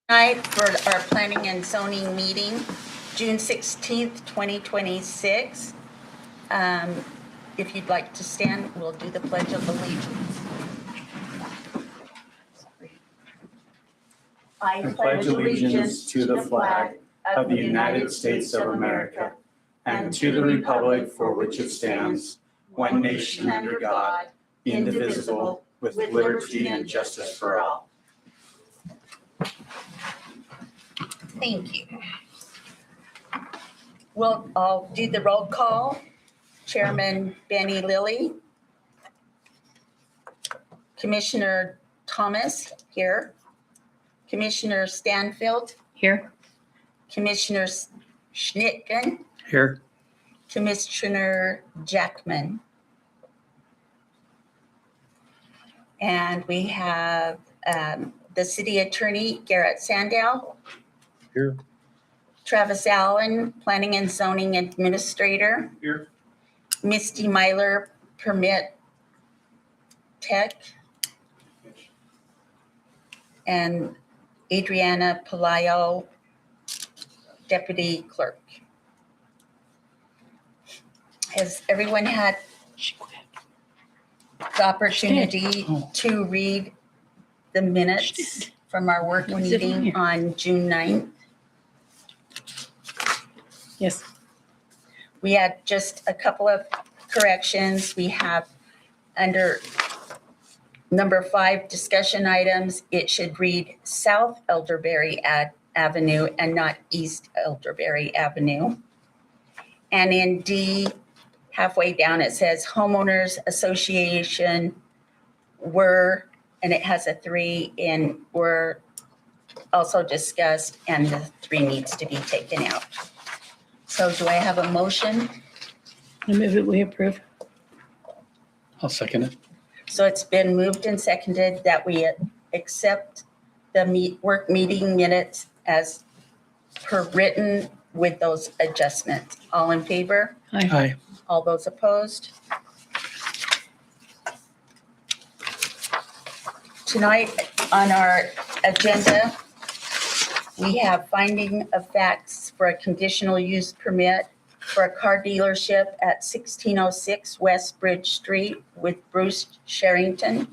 Tonight for our planning and zoning meeting, June 16th, 2026. If you'd like to stand, we'll do the Pledge of Allegiance. I pledge allegiance to the flag of the United States of America and to the republic for which it stands, one nation under God, indivisible, with liberty and justice for all. Thank you. Well, I'll do the roll call. Chairman Benny Lilly. Commissioner Thomas, here. Commissioner Stanfield, Here. Commissioner Schnitgen, Here. Commissioner Jackman. And we have the city attorney, Garrett Sandow. Here. Travis Allen, planning and zoning administrator. Here. Misty Myler, permit tech. And Adriana Palayo, deputy clerk. Has everyone had the opportunity to read the minutes from our work meeting on June 9th? Yes. We had just a couple of corrections. We have under number 5 discussion items, it should read South Elderberry Avenue and not East Elderberry Avenue. And in D, halfway down, it says homeowners association were, and it has a 3 in were also discussed, and the 3 needs to be taken out. So do I have a motion? I move that we approve. I'll second it. So it's been moved and seconded that we accept the work meeting minutes as per written with those adjustments. All in favor? Aye. All those opposed? Tonight on our agenda, we have finding of facts for a conditional use permit for a car dealership at 1606 West Bridge Street with Bruce Sherrington.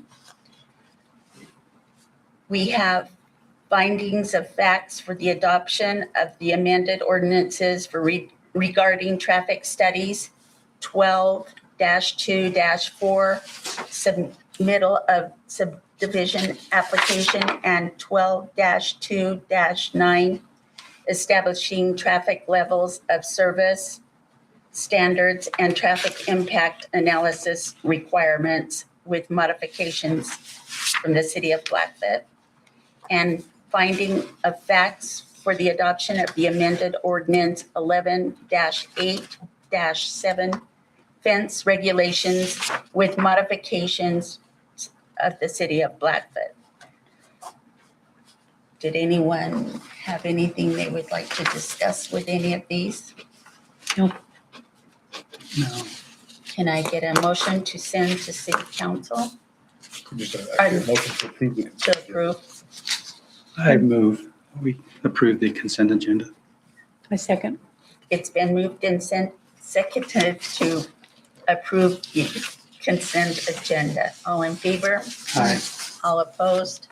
We have findings of facts for the adoption of the amended ordinances for regarding traffic studies, 12-2-4, submittal of subdivision application, and 12-2-9, establishing traffic levels of service standards and traffic impact analysis requirements with modifications from the city of Blackfoot, and finding of facts for the adoption of the amended ordinance 11-8-7 fence regulations with modifications of the city of Blackfoot. Did anyone have anything they would like to discuss with any of these? No. No. Can I get a motion to send to city council Just actually a motion to approve the to consent. approve? I move we approve the consent agenda. I second. It's been moved and seconded to approve the consent agenda. All in favor? Aye. All opposed?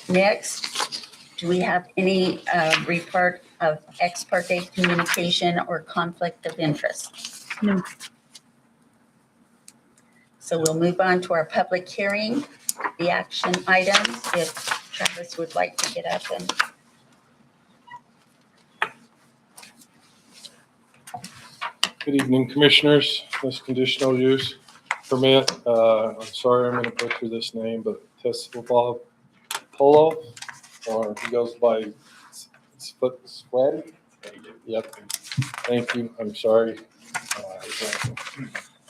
Next, do we have any report of ex parte communication or conflict of interest? No. So we'll move on to our public hearing, the action items, if Travis would like to get up and. Good evening, commissioners. This conditional use permit, I'm sorry, I'm gonna butcher this name, but Tesla Polo, or he goes by Sweaty. Yep, thank you, I'm sorry.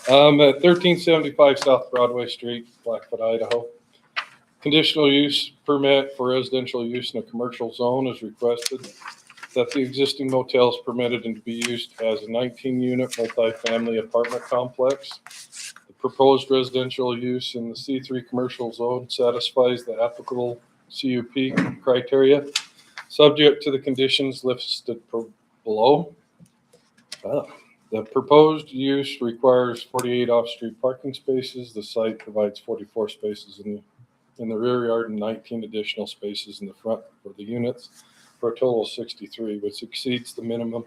At 1375 South Broadway Street, Blackfoot, Idaho. Conditional use permit for residential use in a commercial zone is requested. That the existing motel is permitted and to be used as a 19-unit multifamily apartment complex. The proposed residential use in the C3 commercial zone satisfies the applicable CUP criteria, subject to the conditions listed below. The proposed use requires 48 off-street parking spaces. The site provides 44 spaces in the rear yard and 19 additional spaces in the front for the units, for a total of 63, which exceeds the minimum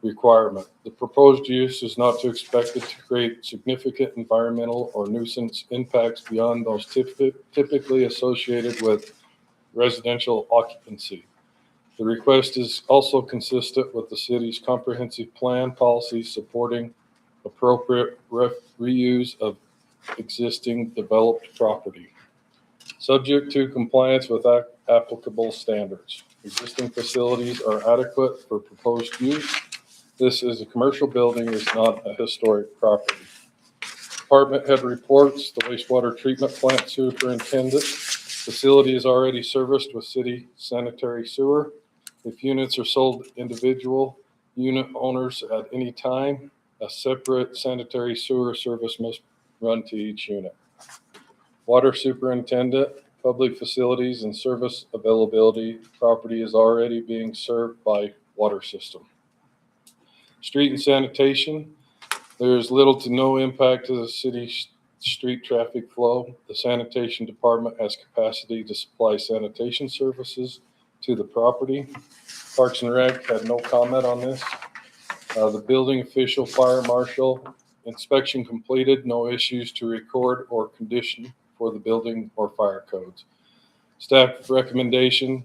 requirement. The proposed use is not expected to create significant environmental or nuisance impacts beyond those typically associated with residential occupancy. The request is also consistent with the city's comprehensive plan policy supporting appropriate reuse of existing developed property, subject to compliance with applicable standards. Existing facilities are adequate for proposed use. This is a commercial building, is not a historic property. Department head reports, the wastewater treatment plant superintendent. Facility is already serviced with city sanitary sewer. If units are sold individual unit owners at any time, a separate sanitary sewer service must run to each unit. Water superintendent, public facilities and service availability, property is already being served by water system. Street and sanitation, there is little to no impact to the city street traffic flow. The sanitation department has capacity to supply sanitation services to the property. Parks and Rec had no comment on this. The building official, fire marshal, inspection completed, no issues to record or condition for the building or fire codes. Staff recommendation,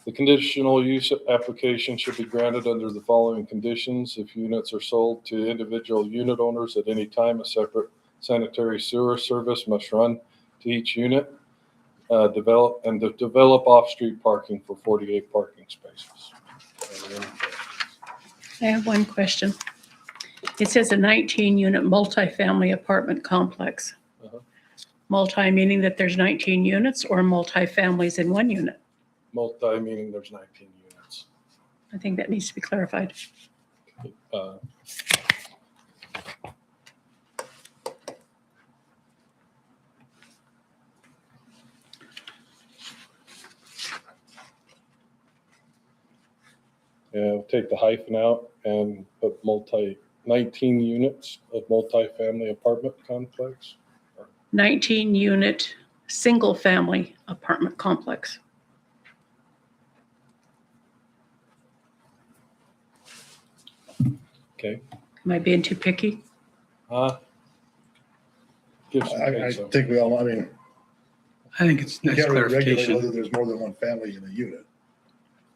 the conditional use application should be granted under the following conditions. If units are sold to individual unit owners at any time, a separate sanitary sewer service must run to each unit. Develop off-street parking for 48 parking spaces. I have one question. It says a 19-unit multifamily apartment complex. Uh-huh. Multi meaning that there's 19 units or multifamilies in one unit? Multi meaning there's 19 units. I think that needs to be clarified. Yeah, we'll take the hyphen out and put 19 units of multifamily apartment complex. 19-unit single-family apartment complex. Okay. Am I being too picky? Give some I things up. think we all, I mean, I think it's you nice can't really regulate clarification. whether there's more than one family in a unit.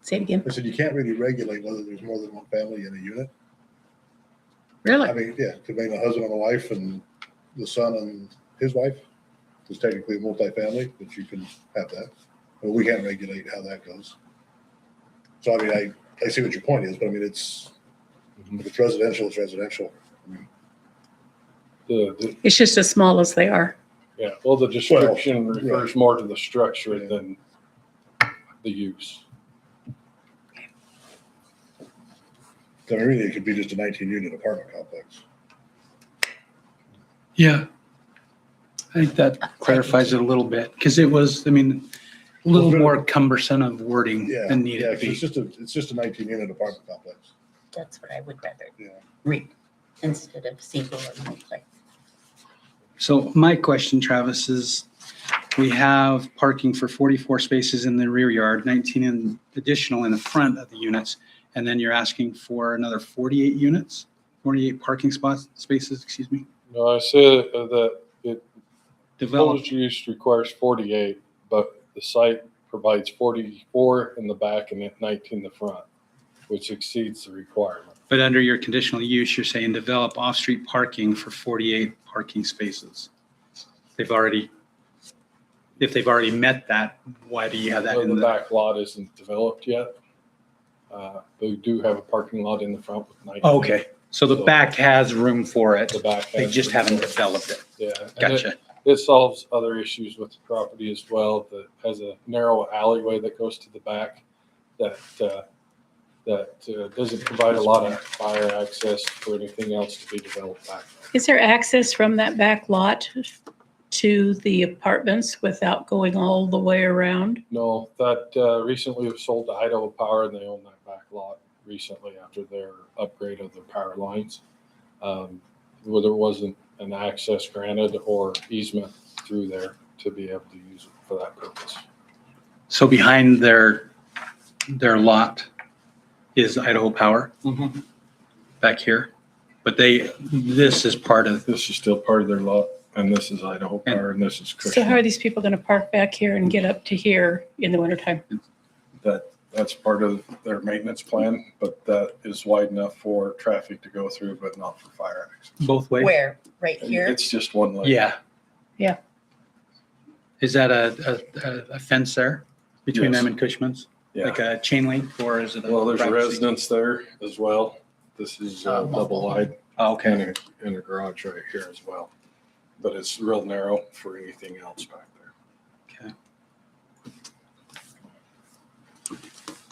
Say it again. I said, you can't really regulate whether there's more than one family in a unit. I Really? mean, yeah, could be a husband and a wife and the son and his wife. It's technically a multifamily, but you can have that. But we can't regulate how that goes. So, I mean, I see what your point is, but I mean, if it's residential, it's residential. I mean, It's just as small as they are. Yeah, well, the description refers right. more to the structure Yeah. than the use. I mean, really, it could be just a 19-unit apartment complex. Yeah. I think that clarifies it a little bit because it was, I mean, a little more cumbersome of wording Yeah, than yeah, needed to 'cause be. it's just a 19-unit apartment complex. That's what I would rather Yeah. read instead of single or multi. So my question, Travis, is we have parking for 44 spaces in the rear yard, 19 in additional in the front of the units. And then you're asking for another 48 units, 48 parking spaces, excuse me. No, I said that it Developed, proposed use requires 48, but the site provides 44 in the back and 19 in the front, which exceeds the requirement. but under your conditional use, you're saying develop off-street parking for 48 parking spaces. If they've already met that, why do you have that Well, in the the? back lot isn't developed yet. They do have a parking lot in the front with 19. Okay, so the back has room for it. The back. They has just been haven't developed. developed it. Yeah. and Gotcha. It solves other issues with the property as well, that has a narrow alleyway that goes to the back that doesn't provide a lot of fire access for anything else to be developed back there. Is there access from that back lot to the apartments without going all the way around? No, that recently was sold to Idaho Power, and they own that back lot recently after their upgrade of the power lines. Where there wasn't an access granted or easement through there to be able to use it for that purpose. So behind their lot is Idaho Power back here, but this is part of, This is still part of their lot, and this is Idaho Power, and this is So how are Cushman. these people going to park back here and get up to here in the wintertime? That's part of their maintenance plan, but that is wide enough for traffic to go through, but not for fire access. both ways? Where? Right here? It's just one lane. Yeah. Yeah. Is that a fence there between Yes. them and Cushman's? Yeah. Like a chain link, or is it? Well, there's a privacy? residence there as well. This is double wide. Oh, okay. And a garage right here as well. But it's real narrow for anything else back there. Okay.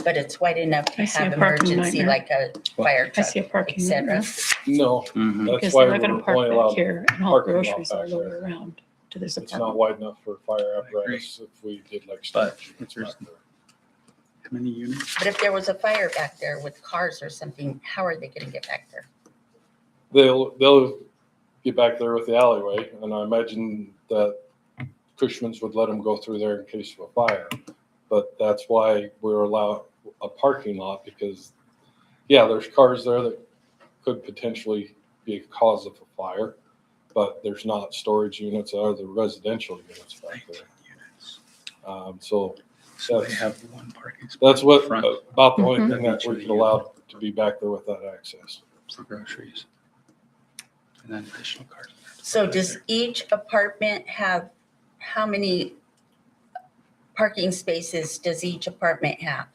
But it's wide enough to I see have a parking emergency, nightmare. like a fire I truck, see a et parking cetera. lot No, Mhm. that's because why they're not going we're to park only back allowed, here and haul parking lot groceries all back the way there. around to this it's not apartment. wide enough for fire agree. apparatus if we did like But storage if units there's- back there. How many units? But if there was a fire back there with cars or something, how are they gonna get back there? They'll get back there with the alleyway, and I imagine that Cushman's would let them go through there in case of a fire. But that's why we're allowed a parking lot, because, yeah, there's cars there that could potentially be a cause of a fire, but there's not storage units or the residential units back 19 there. units. So So they that's, have one parking spot. that's what, Front. about the only Mhm. thing that we could allow to be back there with that access. For groceries. And then additional cars. So does each apartment have, how many parking spaces does each apartment have?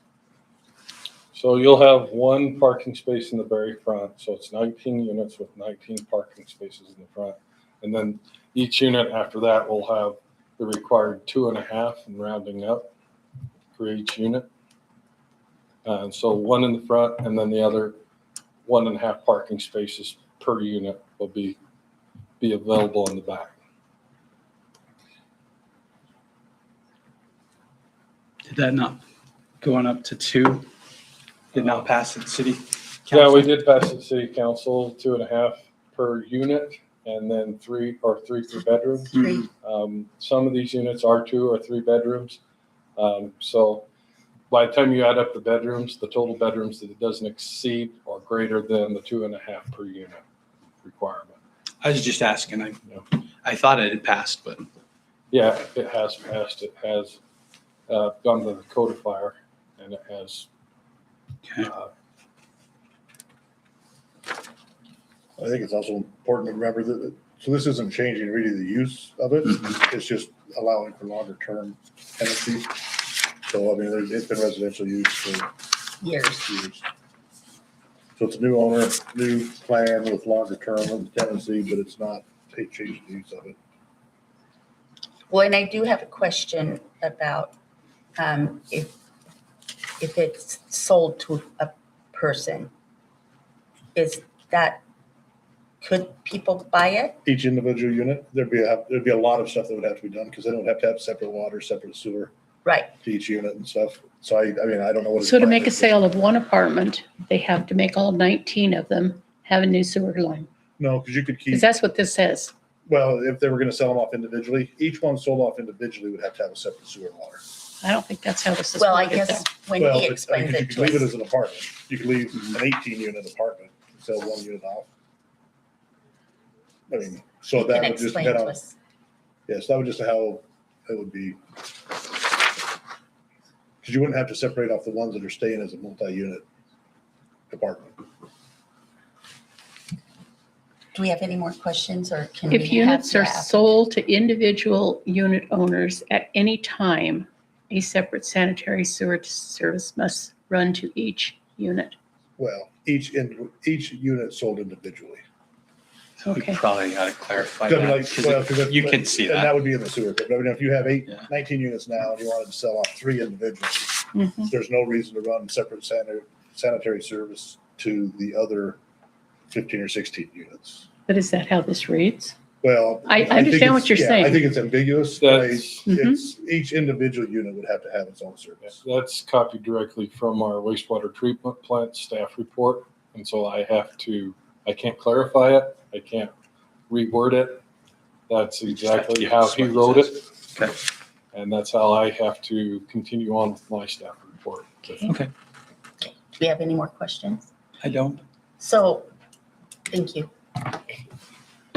So you'll have one parking space in the very front, so it's 19 units with 19 parking spaces in the front. And then each unit after that will have the required 2.5 and rounding up for each unit. And so one in the front, and then the other 1.5 parking spaces per unit will be available in the back. Did that not, going up to 2, did not pass at city Yeah, council? we did pass it city council, 2.5 per unit, and then three per bedroom. Three. Some of these units are 2 or 3 bedrooms. So by the time you add up the bedrooms, the total bedrooms, it doesn't exceed or greater than the 2.5 per unit requirement. I was just asking. I thought it had passed, but Yeah, it has passed. It has gone to the codifier, and it has. okay. I think it's also important to remember that, so this isn't changing really the use of it. It's just allowing for longer term tenancies. So, I mean, it's been residential use for Years. years. So it's a new owner, new plan with longer term tenancy, but it's not changing the use of it. Well, and I do have a question about if it's sold to a person, is that, could people buy it? Each individual unit, there'd be a lot of stuff that would have to be done because they don't have to have separate water, separate sewer Right, to each unit and stuff. So I mean, I don't know what. his So to plan make a is, but- sale of one apartment, they have to make all 19 of them have a new sewer line. No, because you could keep, Because that's what this says. well, if they were gonna sell them off individually, each one sold off individually would have to have a separate sewer and water. I don't think that's how this is. well, I worded, guess though. when Well, he but, I explains mean, you it could to leave it us. as an apartment. You could leave an 18-unit apartment, sell one unit off. I mean, so He that can would just explain depend to on, us. yes, that would just how it would be. Because you wouldn't have to separate off the ones that are staying as a multi-unit apartment. Do we have any more questions or can we have? If units are the app? sold to individual unit owners at any time, a separate sanitary sewer service must run to each unit. Well, each unit sold individually. We Okay. probably ought to clarify I mean, that. like, 'Cause well, 'cause you can see And that that. would be in the sewer code. I mean, if you have Yeah. 19 units now and you wanted to sell off 3 individually, Mhm. there's no reason to run separate sanitary service to the other 15 or 16 units. But is that how this reads? Well. I think understand what it's- you're yeah, saying. I think it's ambiguous. but That's, It's, each individual unit would have to have its own service. that's copied directly from our wastewater treatment plant staff report. And so I can't clarify it. I can't reword it. That's exactly how he wrote it. Okay. And that's how I have to continue on with my staff report. Okay, Do we have any more questions? I don't. So, thank you.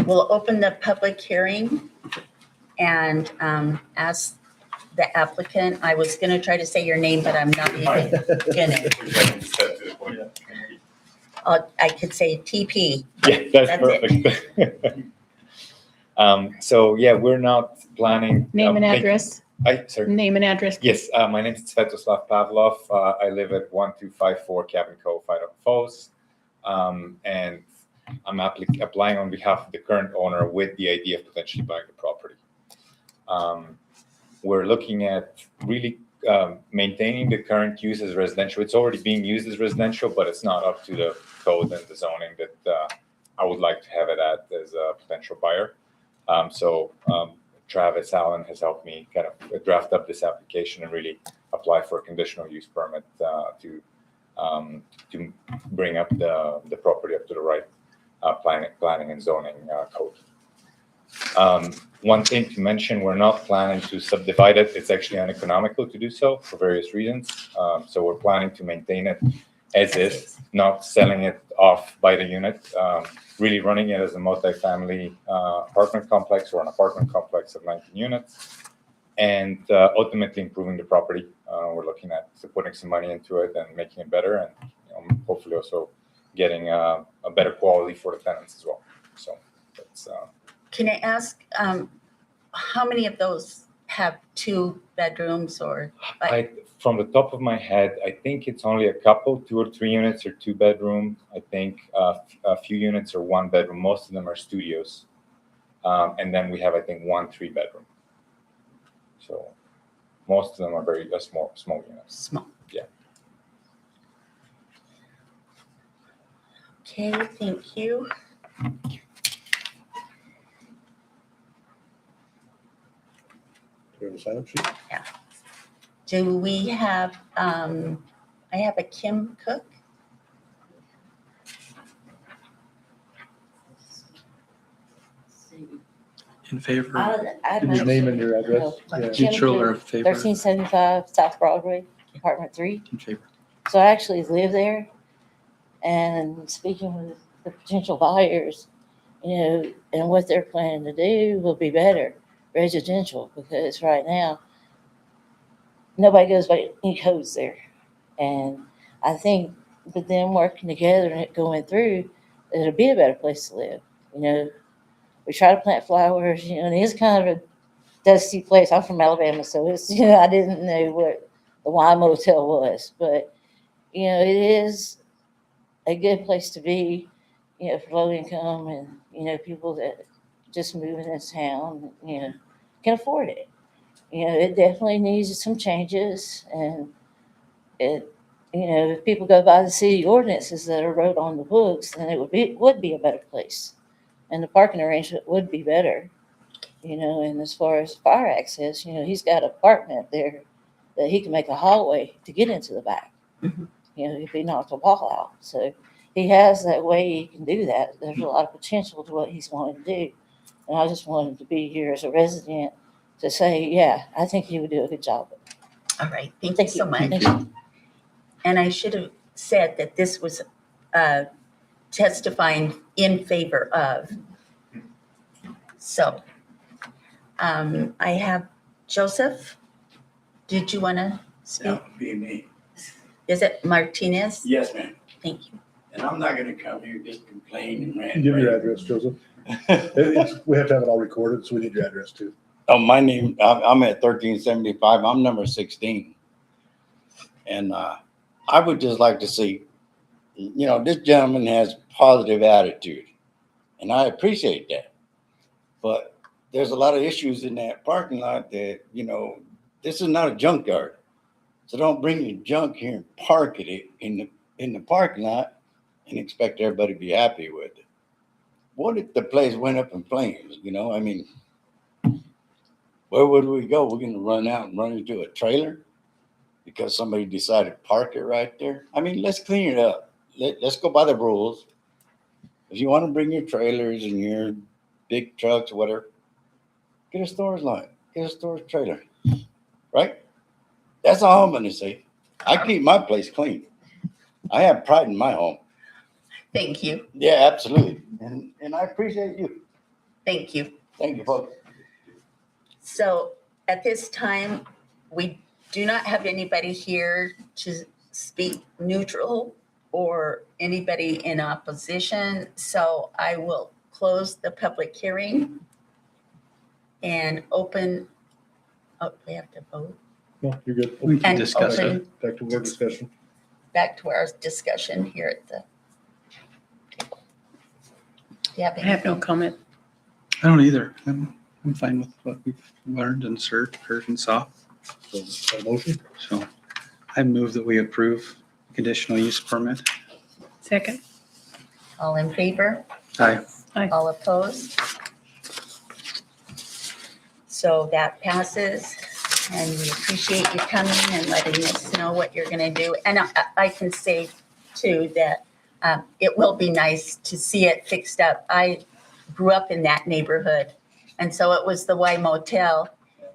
We'll open the public hearing and ask the applicant, I was gonna try to say your name, but I'm not even gonna. I could say TP. Yeah, that's That's it. perfect. So yeah, we're not planning. Name and address, Sorry. name and address. Yes, my name is Svetoslav Pavlov. I live at 1254 Cabin Cove, Idaho Falls. And I'm applying on behalf of the current owner with the idea of potentially buying the property. We're looking at really maintaining the current use as residential. It's already being used as residential, but it's not up to the code and the zoning that I would like to have it at as a potential buyer. So Travis Allen has helped me kind of draft up this application and really apply for a conditional use permit to bring up the property up to the right planning and zoning code. One thing to mention, we're not planning to subdivide it. It's actually uneconomical to do so for various reasons. So we're planning to maintain it as is, not selling it off by the unit, really running it as a multifamily apartment complex or an apartment complex of 19 units, and ultimately improving the property. We're looking at putting some money into it and making it better, and hopefully also getting a better quality for the tenants as well. So that's. Can I ask, how many of those have 2 bedrooms or? From the top of my head, I think it's only a couple, 2 or 3 units are 2 bedroom. I think a few units are 1 bedroom. Most of them are studios. And then we have, I think, 1 3 bedroom. So most of them are very small units. Small. Yeah. Okay, thank you. Do you have a sign-up sheet? Do we have, I have a Kim Cook. In favor, Give your name and your address. Yeah. neutral or favor? 1375 South Broadway, Apartment 3. In favor. So I actually live there, and speaking with the potential buyers, and what they're planning to do will be better residential, because right now nobody goes by any codes there. And I think with them working together and it going through, it'll be a better place to live. We try to plant flowers, and it is kind of a dusty place. I'm from Alabama, so it's, I didn't know what the Y Motel was, but, it is a good place to be, for low income and, people that just moving in town, can afford it. It definitely needs some changes, and if people go by the city ordinances that are wrote on the books, then it would be a better place. And the parking arrangement would be better, and as far as fire access, he's got an apartment there that he can make a hallway to get into the back, Mhm. if he knocked a wall out. So he has that way he can do that. There's a lot of potential to what he's wanting to do. And I just wanted to be here as a resident to say, yeah, I think he would do a good job. All right, thank you so much. Thank you. And I should have said that this was testifying in favor of. So I have Joseph. Did you want to speak? That would be me. Is it Martinez? Yes, ma'am. Thank you. And I'm not gonna come here just complain and rant. Give your address, Joseph. We have to have it all recorded, so we need your address too. Oh, my name, I'm at 1375. I'm number 16. And I would just like to see, this gentleman has positive attitude, and I appreciate that. But there's a lot of issues in that parking lot that, this is not a junkyard. So don't bring your junk here and park it in the parking lot and expect everybody to be happy with it. what if the place went up in flames, you know? I mean, where would we go? We're gonna run out and run into a trailer because somebody decided to park it right there? I mean, let's clean it up. Let's go by the rules. If you want to bring your trailers and your big trucks, whatever, get a storage line, get a storage trailer, right? That's all I'm gonna say. I keep my place clean. I have pride in my home. Thank you. Yeah, absolutely. And I appreciate you. Thank you. Thank you, folks. So at this time, we do not have anybody here to speak neutral or anybody in opposition. So I will close the public hearing and open, oh, we have to vote. No, you're good. We can And discuss open- it. Back to our discussion. Back to our discussion here at the table. Do you have I have no anything? comment. I don't either. I'm fine with what we've learned and heard and saw. So, a motion? So I move that we approve conditional use permit. Second? All in favor? Aye. All opposed? So that passes, and we appreciate you coming and letting us know what you're gonna do. And I can say too that it will be nice to see it fixed up. I grew up in that neighborhood, and so it was the Y Motel.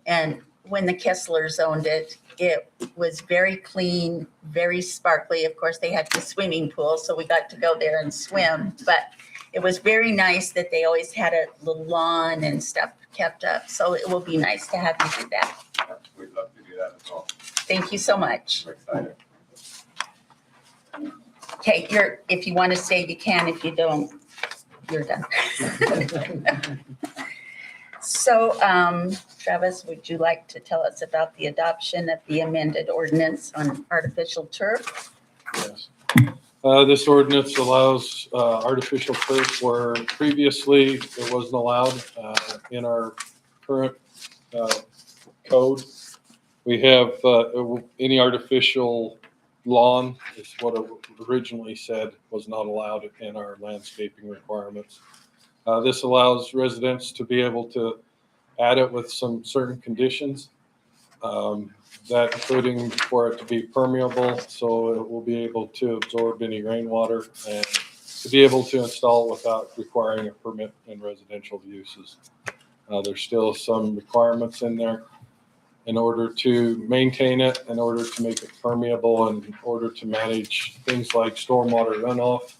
And when the Kesslers owned it, it was very clean, very sparkly. Of course, they had the swimming pool, so we got to go there and swim. But it was very nice that they always had a little lawn and stuff kept up. So it will be nice to have you do that. We'd love to do that as well. Thank you so much. We're excited. Okay, if you want to stay, you can. If you don't, you're done. So, Travis, would you like to tell us about the adoption of the amended ordinance on artificial turf? Yes. This ordinance allows artificial turf where previously it wasn't allowed in our current code. We have any artificial lawn is what it originally said was not allowed in our landscaping requirements. This allows residents to be able to add it with some certain conditions, that including for it to be permeable, so it will be able to absorb any rainwater and to be able to install it without requiring a permit in residential uses. There's still some requirements in there in order to maintain it, in order to make it permeable, and in order to manage things like stormwater runoff,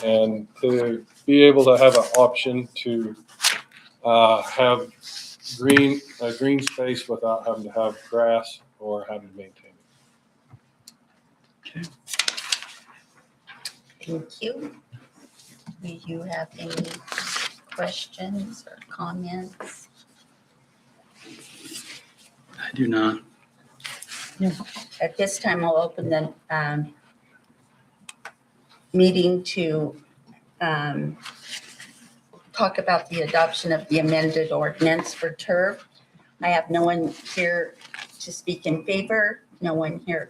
and to be able to have an option to have green space without having to have grass or having to maintain it. Thank you. Do you have any questions or comments? I do not. At this time, I'll open the meeting to talk about the adoption of the amended ordinance for turf. I have no one here to speak in favor, no one here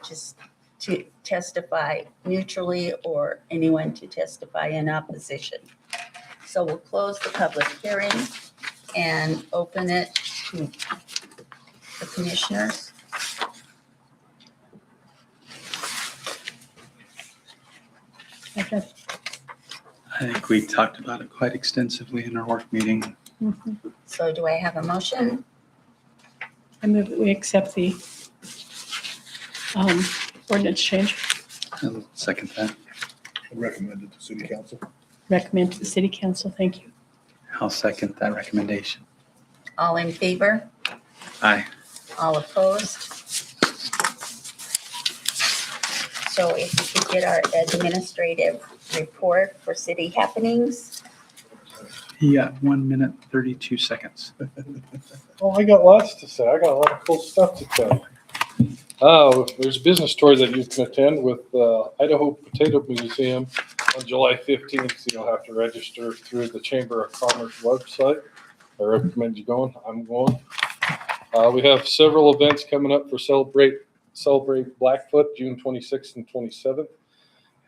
to testify neutrally, or anyone to testify in opposition. So we'll close the public hearing and open it to the commissioners. Okay. I think we talked about it quite extensively in our work meeting. Mhm. So do I have a motion? I move that we accept the ordinance change, I'll second that. Recommended to city council. recommend to the city council. Thank you. I'll second that recommendation. All in favor? Aye. All opposed? So if we could get our administrative report for city happenings. You got 1 minute, 32 seconds. Oh, I got lots to say. I got a lot of cool stuff to tell you. There's a business tour that you can attend with Idaho Potato Museum on July 15th. You'll have to register through the Chamber of Commerce website. I recommend you going. I'm going. We have several events coming up for Celebrate Blackfoot, June 26th and 27th.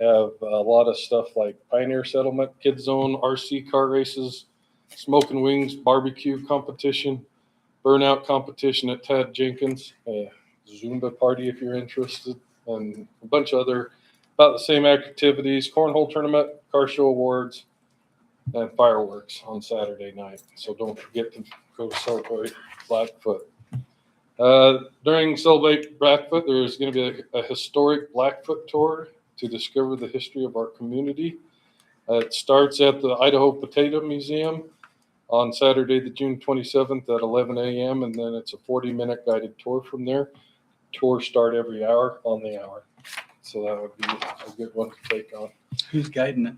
have a lot of stuff like Pioneer Settlement, Kids Zone, RC car races, Smoke and Wings barbecue competition, burnout competition at Tad Jenkins, a Zumba party if you're interested, and a bunch of other about the same activities, cornhole tournament, car show awards, and fireworks on Saturday night. So don't forget to go celebrate Blackfoot. During Celebrate Blackfoot, there's going to be a historic Blackfoot tour to discover the history of our community. It starts at the Idaho Potato Museum on Saturday, the June 27th at 11 a.m. And then it's a 40-minute guided tour from there. Tours start every hour on the hour. So that would be a good one to take on. Who's guiding it?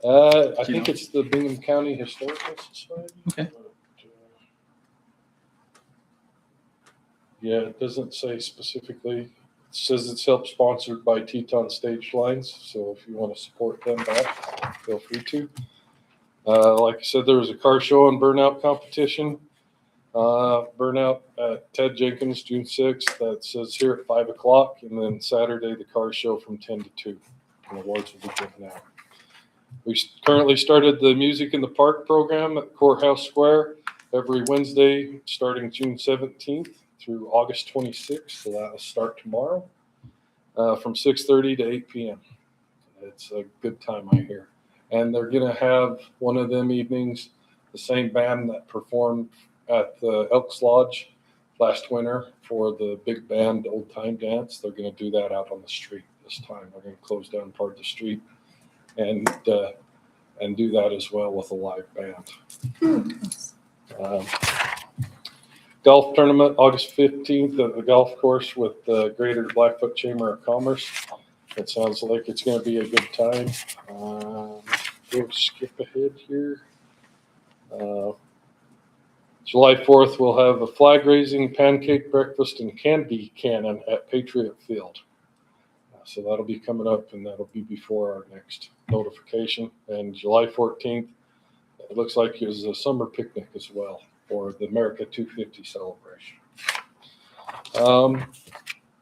I think it's the Bingham County Historical Society. Okay. Yeah, it doesn't say specifically. It says it's help-sponsored by Teton Stage Lines, so if you want to support them back, feel free to. Like I said, there was a car show and burnout competition. Burnout at Ted Jenkins, June 6th. That says here at 5 o'clock, and then Saturday, the car show from 10 to 2. And awards will be given out. We currently started the Music in the Park program at Courthouse Square every Wednesday, starting June 17th. Through August 26th, so that'll start tomorrow from 6:30 to 8 p.m. It's a good time, I hear. And they're going to have one of them evenings, the same band that performed at the Elks Lodge last winter for the big band Old Time Dance. They're going to do that out on the street this time. They're going to close down part of the street and do that as well with a live band. Golf tournament, August 15th at the golf course with the Greater Blackfoot Chamber of Commerce. It sounds like it's going to be a good time. We'll skip ahead here. July 4th, we'll have a flag raising, pancake breakfast, and candy cannon at Patriot Field. So that'll be coming up, and that'll be before our next notification. And July 14th, it looks like there's a summer picnic as well for the America 250 celebration.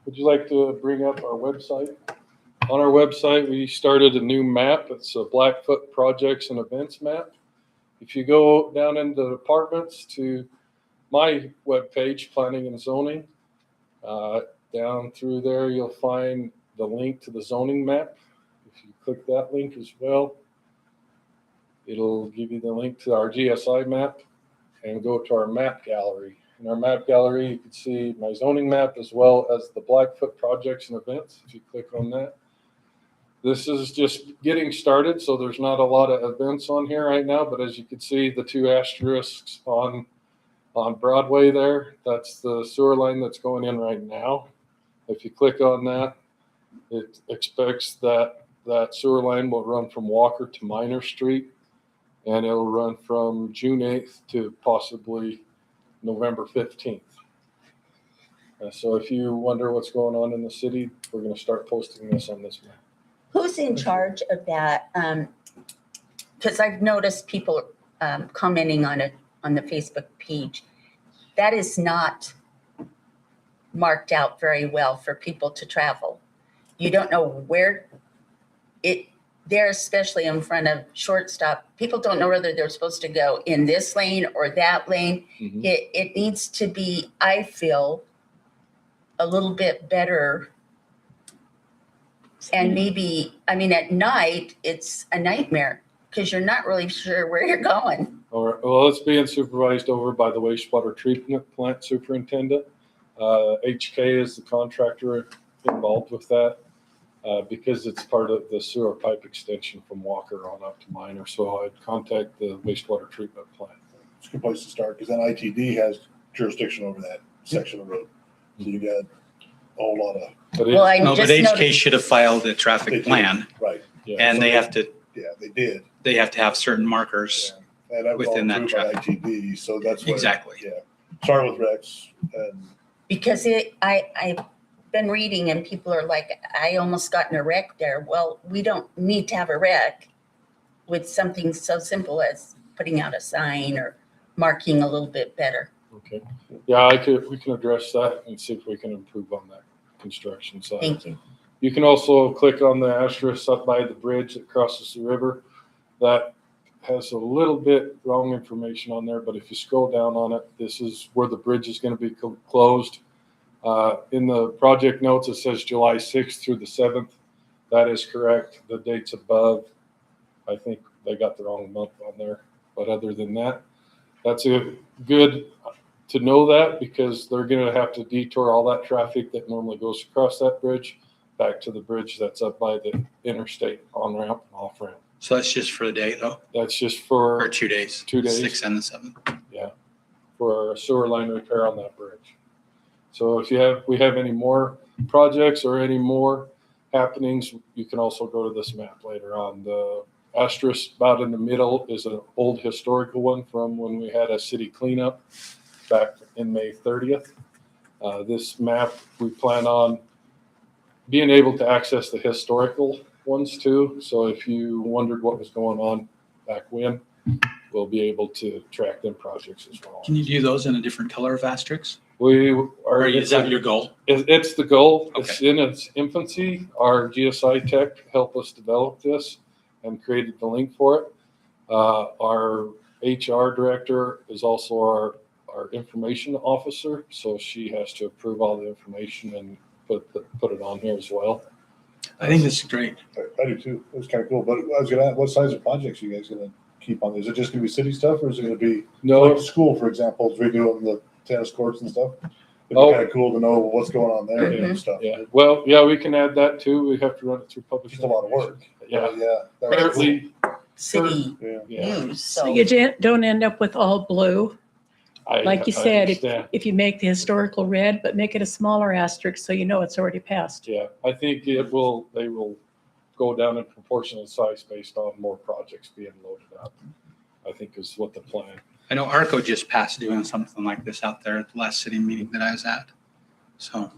Would you like to bring up our website? On our website, we started a new map. It's a Blackfoot projects and events map. If you go down into the departments to my webpage, Planning and Zoning, down through there, you'll find the link to the zoning map. If you click that link as well, it'll give you the link to our GSI map and go to our map gallery. In our map gallery, you can see my zoning map as well as the Blackfoot projects and events. If you click on that, this is just getting started, so there's not a lot of events on here right now, but as you can see, the two asterisks on Broadway there, that's the sewer line that's going in right now. If you click on that, it expects that that sewer line will run from Walker to Minor Street, and it'll run from June 8th to possibly November 15th. So if you wonder what's going on in the city, we're going to start posting this on this map. Who's in charge of that? Because I've noticed people commenting on it on the Facebook page. That is not marked out very well for people to travel. You don't know where they're especially in front of shortstop. People don't know whether they're supposed to go in this lane or that lane. Mhm. It needs to be, I feel, a little bit better. And maybe, I mean, at night, it's a nightmare because you're not really sure where you're going. All right. Well, it's being supervised over by the wastewater treatment plant superintendent. HK is the contractor involved with that because it's part of the sewer pipe extension from Walker on up to Minor. So I'd contact the wastewater treatment plant. It's a good place to start, because then ITD has jurisdiction over that section of road. So you got a whole lot of, But Well, I No, but just HK noticed, should have filed a They traffic did. plan, right, and they have to they did. have certain markers. And that was all Within that approved by traffic. ITD, so that's what. Exactly. Yeah. Sorry with Rex, and because I've been reading and people are like, I almost got in a wreck there. Well, we don't need to have a wreck with something so simple as putting out a sign or marking a little bit better. Okay. Yeah, we can address that and see if we can improve on that construction side. Thank you. You can also click on the asterisk up by the bridge that crosses the river. That has a little bit wrong information on there, but if you scroll down on it, this is where the bridge is going to be closed. In the project notes, it says July 6th through the 7th. That is correct. The dates above, I think they got the wrong month on there. But other than that, that's a good to know that, because they're going to have to detour all that traffic that normally goes across that bridge back to the bridge that's up by the interstate on-ramp and off-ramp. So that's just for the day though, That's just or for 2 days? 2 days. 6th and the 7th. For a sewer line repair on that bridge. So if we have any more projects or any more happenings, you can also go to this map later on. The asterisk about in the middle is an old historical one from when we had a city cleanup back in May 30th. This map, we plan on being able to access the historical ones too. So if you wondered what was going on back when, we'll be able to track them projects as well. Can you do those in a different color of asterisks? We Or are. is that your goal? It's the goal. Okay. It's in its infancy. Our GSI tech helped us develop this and created the link for it. Our HR director is also our information officer, so she has to approve all the information and put it on here as well. I think this is great. I do too. It was kind of cool. But I was gonna ask, what size of projects are you guys gonna keep on? Is it just gonna be city stuff, or is it gonna be No, like the school, for example, is redoing the tennis courts and stuff? It'd Oh. be kind of cool to know what's going on there and stuff. yeah. Well, yeah, we can add that too. We have to run it through public. Just a lot of work. Yeah. Yeah. That was cool. Currently, City Yeah. yeah. use, So so. you don't end up with all blue. Like you I said, understand. if you make the historical red, but make it a smaller asterisk so you know it's already passed. Yeah, I think they will go down in proportionate size based on more projects being loaded up, I think is what the plan. I know ARCO just passed doing something like this out there at the last city meeting that I was at. So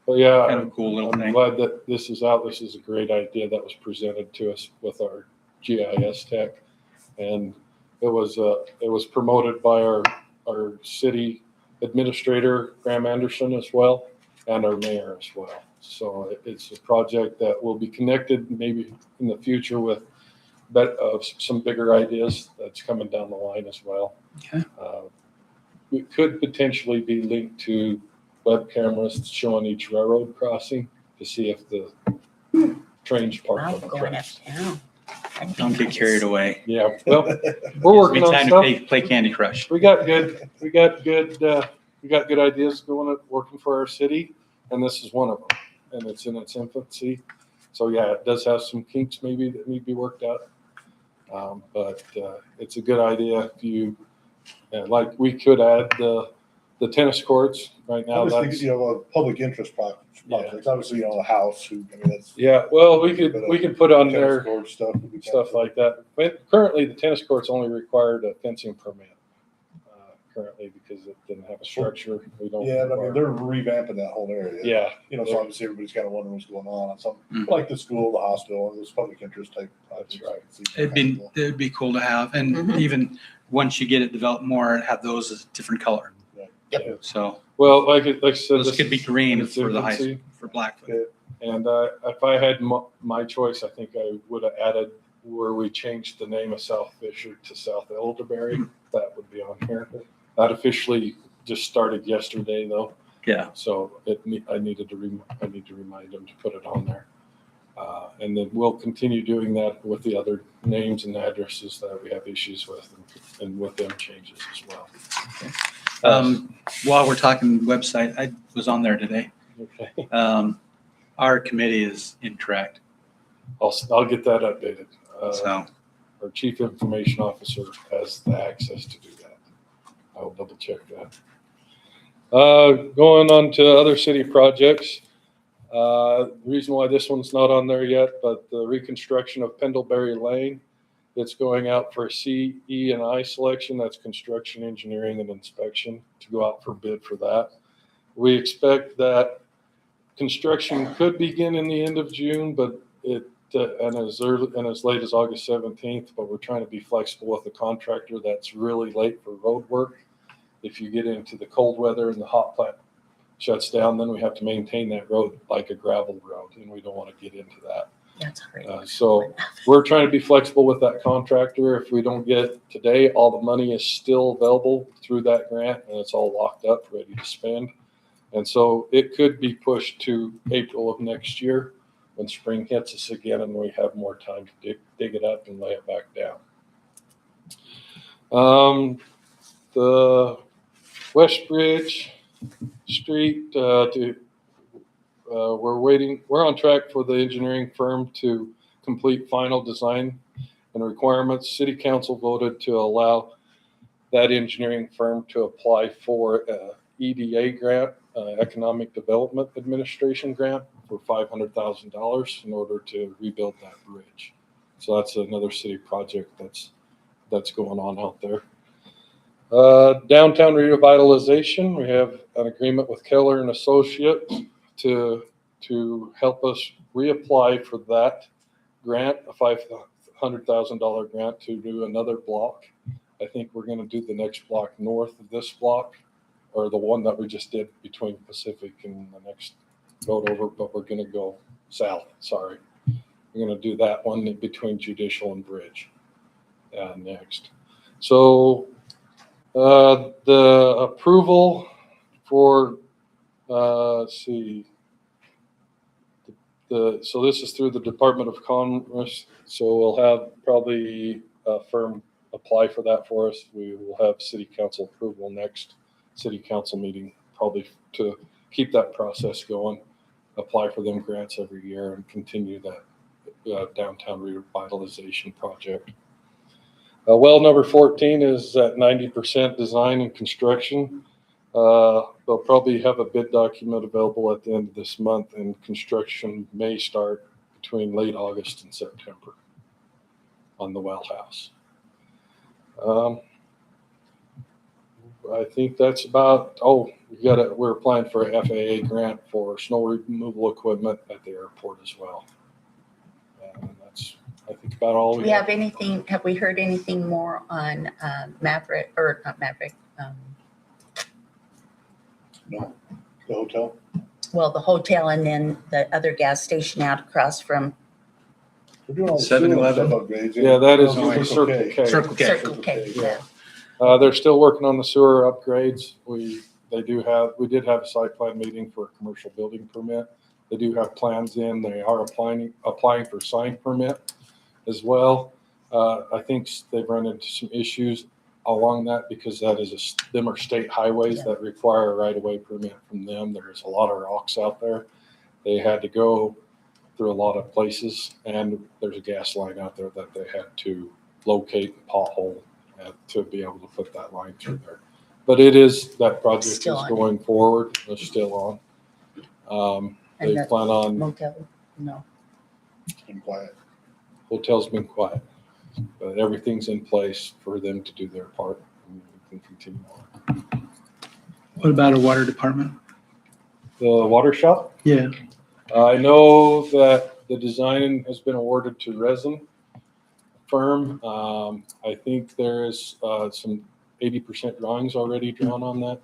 But yeah, kind of a cool little I'm thing. glad that this is out. This is a great idea that was presented to us with our GIS tech. And it was promoted by our city administrator, Graham Anderson, as well, and our mayor as well. So it's a project that will be connected maybe in the future with some bigger ideas that's coming down the line as well. Okay. It could potentially be linked to web cameras showing each railroad crossing to see if the trains parked Wow, on the going tracks. uptown. That'd be Don't get nice. carried away. Yeah, well, we're working on Time stuff. to play Candy Crush. We got good ideas working for our city, and this is one of them. And it's in its infancy. So yeah, it does have some kinks maybe that need to be worked out. But it's a good idea. Like we could add the tennis courts right now. Obviously, a public interest projects. Obviously, a house. That's Yeah, well, we could put on tennis there court stuff. would be stuff kinda like that. But currently, the tennis courts only required a fencing permit. Currently, because it didn't have a structure, we don't. cool. Yeah, but I mean, require- they're revamping that whole area. Yeah, So obviously everybody's kind of wondering what's going on something Mhm. like the school, the hospital, those public interest type projects. That's right. It'd be cool to have, and Mhm. even once you get it developed more, have those as a different color. Yep. So well, like I said, those could be green it's for the high infancy. for Blackfoot. And if I had my choice, I think I would have added where we changed the name of South Fisher to South Elderberry. That would be on here. That officially just started yesterday, though. Yeah. So I need to remind them to put it on there. And then we'll continue doing that with the other names and addresses that we have issues with, and with them changes as well. While we're talking website, I was on there today. Okay, Our committee is incorrect. I'll get that updated. So Our chief information officer has the access to do that. I will double check that. Going on to other city projects. The reason why this one's not on there yet, but the reconstruction of Pendlebury Lane, it's going out for C, E, and I selection. That's construction, engineering, and inspection to go out for bid for that. We expect that construction could begin in the end of June, but and as late as August 17th, but we're trying to be flexible with the contractor that's really late for road work. If you get into the cold weather and the hot plant shuts down, then we have to maintain that road like a gravel road, and we don't want to get into that. That's great. So we're trying to be flexible with that contractor. If we don't get it today, all the money is still available through that grant, and it's all locked up, ready to spend. And so it could be pushed to April of next year when spring hits us again and we have more time to dig it up and lay it back down. The West Bridge Street, we're on track for the engineering firm to complete final design and requirements. City Council voted to allow that engineering firm to apply for a EDA grant, Economic Development Administration grant, for $500,000 in order to rebuild that bridge. So that's another city project that's going on out there. Downtown revitalization, we have an agreement with Keller and Associates to help us reapply for that grant, a $500,000 grant to do another block. I think we're going to do the next block north of this block, or the one that we just did between Pacific and the next road over, but we're going to go south, sorry. We're going to do that one between Judicial and Bridge next. So the approval for, let's see, so this is through the Department of Commerce. So we'll have probably a firm apply for that for us. We will have city council approval next city council meeting, probably to keep that process going, apply for them grants every year and continue that downtown revitalization project. Well, number 14 is at 90% design and construction. They'll probably have a bid document available at the end of this month, and construction may start between late August and September on the well house. I think that's about, we're applying for a FAA grant for snow removal equipment at the airport as well. And that's, I think, about all we have. Have we heard anything more on Maverick, or not Maverick? No, the hotel. Well, the hotel and then the other gas station out across from We're doing all the 7-Eleven. stuff upgrades. Yeah, that is Oh, Circle K. Circle K. Circle K. Yeah. They're still working on the sewer upgrades. We did have a site plan meeting for a commercial building permit. They do have plans in. They are applying for sign permit as well. I think they've run into some issues along that because them are state highways that require a right-of-way permit from them. There's a lot of rocks out there. They had to go through a lot of places, and there's a gas line out there that they had to locate and pothole to be able to put that line through there. But that project Still is on. going forward. They're still on. They And the plan on, motel. No. It's been quiet. hotel's been quiet, but everything's in place for them to do their part, and we can continue on. What about a water department? The water shop, Yeah. I know that the design has been awarded to resin firm. I think there is some 80% drawings already drawn on that.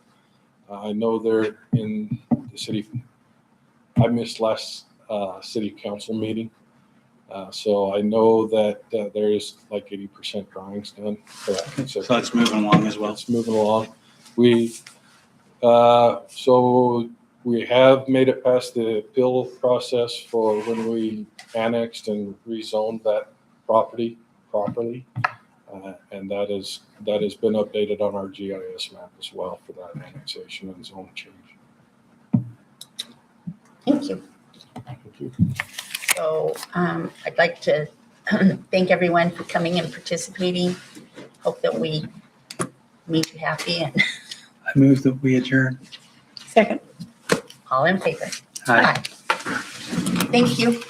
I know they're in the city. I missed last city council meeting. So I know that there is like 80% drawings done for that. So it's moving along as well. It's moving along. So we have made it past the appeal process for when we annexed and rezoned that property properly. And that has been updated on our GIS map as well for that annexation and zone change. Thank you. So I'd like to thank everyone for coming and participating. Hope that we meet you happy, and I move that we adjourn. Second. all in favor. Aye. Thank you.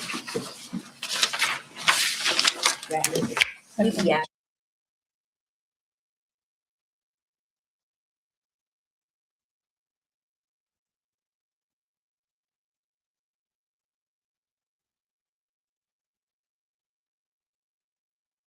Yeah.